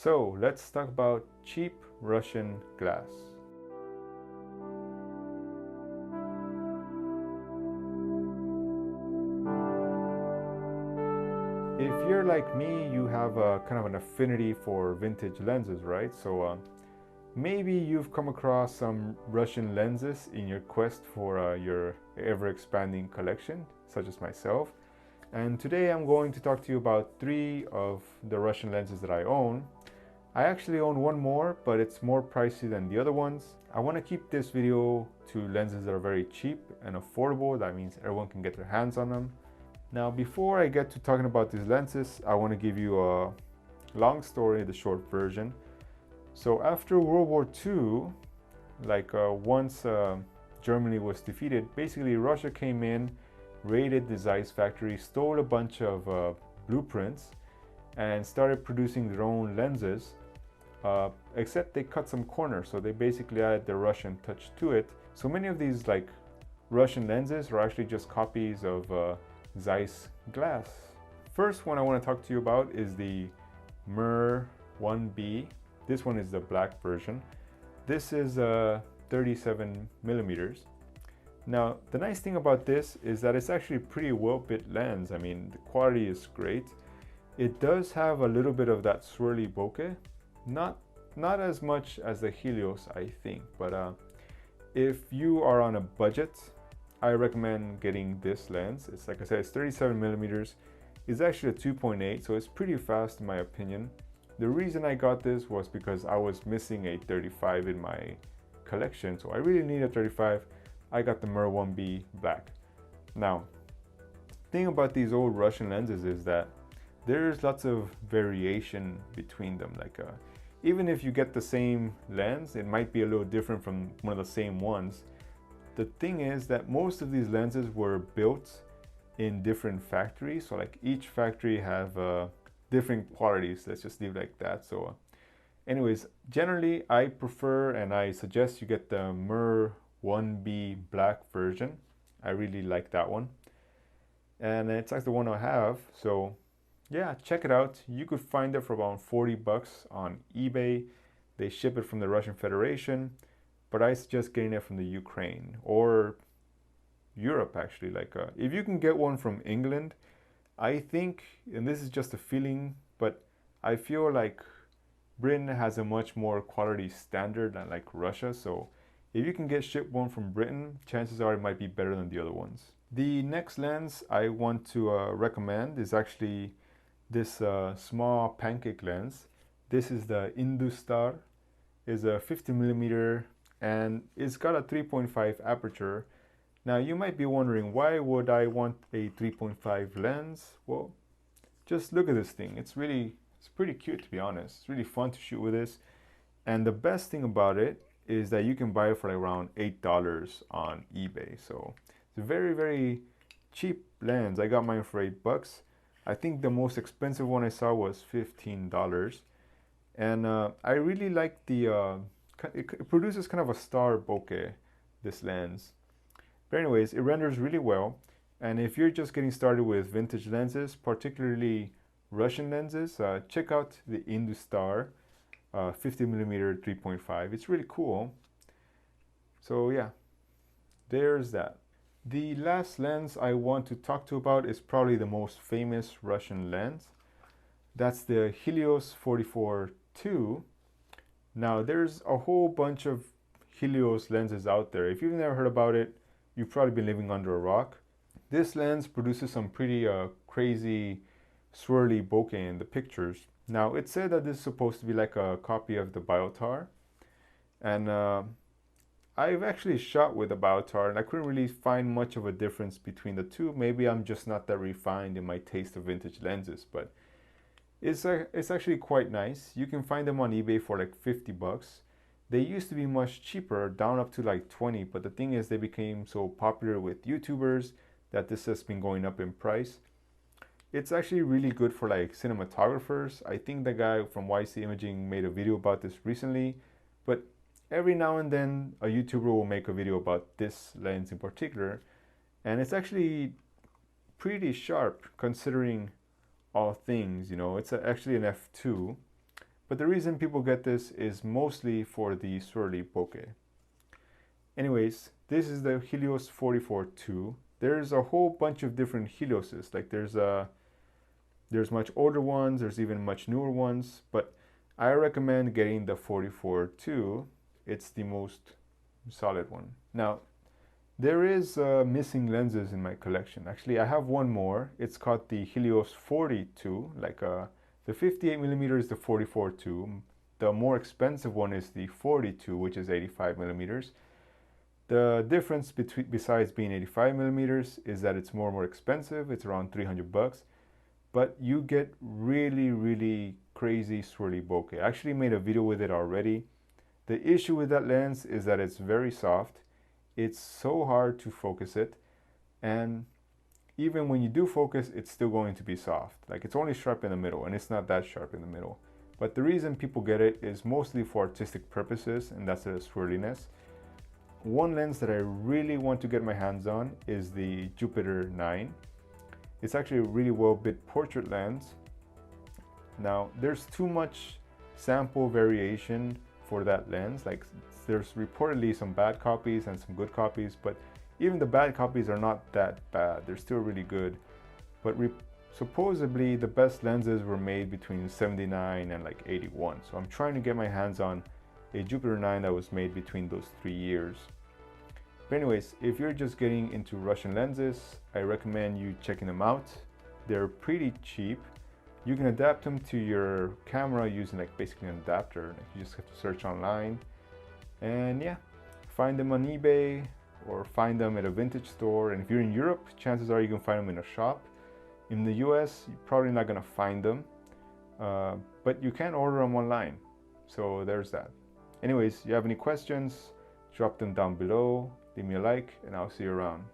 So let's talk about cheap Russian glass. If you're like me, you have a kind of an affinity for vintage lenses, right? So maybe you've come across some Russian lenses in your quest for your ever-expanding collection, such as myself. And today I'm going to talk to you about 3 of the Russian lenses that I own. I actually own one more, but it's more pricey than the other ones. I want to keep this video to lenses that are very cheap and affordable. That means everyone can get their hands on them. Now, before I get to talking about these lenses, I want to give you a long story, the short version. So after World War II, once Germany was defeated, basically Russia came in, raided the Zeiss factory, stole a bunch of blueprints, and started producing their own lenses, except they cut some corners, so they basically added the Russian touch to it. So many of these Russian lenses are actually just copies of Zeiss glass. First one I want to talk to you about is the Mir 1B. This one is the black version. This is 37 millimeters. Now, the nice thing about this is that it's actually a pretty well-bit lens. I mean, the quality is great. It does have a little bit of that swirly bokeh. Not as much as the Helios, I think, but if you are on a budget, I recommend getting this lens. It's like I said, it's 37 millimeters. It's actually a 2.8, so it's pretty fast in my opinion. The reason I got this was because I was missing a 35 in my collection, so I really need a 35. I got the Mir 1B black. Now, the thing about these old Russian lenses is that there's lots of variation between them. Even if you get the same lens, it might be a little different from one of the same ones. The thing is that most of these lenses were built in different factories. So each factory have different qualities. Let's just leave it like that. So anyways, generally I prefer and I suggest you get the Mir 1B black version. I really like that one. And it's like the one I have. So yeah, check it out. You could find it for about 40 bucks on eBay. They ship it from the Russian Federation, but I suggest getting it from the Ukraine or Europe actually. If you can get one from England, I think, and this is just a feeling, but I feel like Britain has a much more quality standard than Russia. So if you can get shipped one from Britain, chances are it might be better than the other ones. The next lens I want to recommend is actually this small pancake lens. This is the INDUSTAR. It's a 50 millimeter and it's got a 3.5 aperture. Now you might be wondering, why would I want a 3.5 lens? Well, just look at this thing. It's pretty cute, to be honest. It's really fun to shoot with this. And the best thing about it is that you can buy it for around $8 on eBay. So it's a very, very cheap lens. I got mine for $8. I think the most expensive one I saw was $15. And I really like it produces kind of a star bokeh, this lens. But anyways, it renders really well. And if you're just getting started with vintage lenses, particularly Russian lenses, check out the INDUSTAR 50mm 3.5. It's really cool. So yeah, there's that. The last lens I want to talk to about is probably the most famous Russian lens. That's the Helios 44-2. Now there's a whole bunch of Helios lenses out there. If you've never heard about it, you've probably been living under a rock. This lens produces some pretty crazy swirly bokeh in the pictures. Now it said that this is supposed to be like a copy of the BIOTAR, and I've actually shot with a BIOTAR and I couldn't really find much of a difference between the two. Maybe I'm just not that refined in my taste of vintage lenses, but it's actually quite nice. You can find them on eBay for 50 bucks. They used to be much cheaper, down up to 20, but the thing is they became so popular with YouTubers that this has been going up in price. It's actually really good for cinematographers. I think the guy from YC Imaging made a video about this recently, but every now and then a YouTuber will make a video about this lens in particular, and it's actually pretty sharp considering all things. It's actually an f2, But the reason people get this is mostly for the swirly bokeh. Anyways, this is the Helios 44-2. There's a whole bunch of different Helioses. Like there's much older ones, there's even much newer ones, but I recommend getting the 44-2. It's the most solid one. Now, there is missing lenses in my collection. Actually, I have one more. It's called the Helios 42. The 58mm is the 44-2. The more expensive one is the 42, which is 85mm. The difference besides being 85mm is that it's more expensive. It's around $300, but you get really crazy swirly bokeh. I actually made a video with it already. The issue with that lens is that it's very soft. It's so hard to focus it, and even when you do focus, it's still going to be soft. Like it's only sharp in the middle, and it's not that sharp in the middle. But the reason people get it is mostly for artistic purposes, and that's the swirliness. One lens that I really want to get my hands on is the Jupiter 9. It's actually a really well-bit portrait lens. Now, there's too much sample variation for that lens. Like there's reportedly some bad copies and some good copies, but even the bad copies are not that bad. They're still really good. But supposedly the best lenses were made between 79 and like 81. So I'm trying to get my hands on a Jupiter 9 that was made between those 3 years. But anyways, if you're just getting into Russian lenses, I recommend you checking them out. They're pretty cheap. You can adapt them to your camera using like basically an adapter. Like you just have to search online, and yeah, find them on eBay or find them at a vintage store. And if you're in Europe, chances are you can find them in a shop. In the US, you're probably not gonna find them, but you can order them online. So there's that. Anyways, you have any questions, drop them down below, leave me a like, and I'll see you around.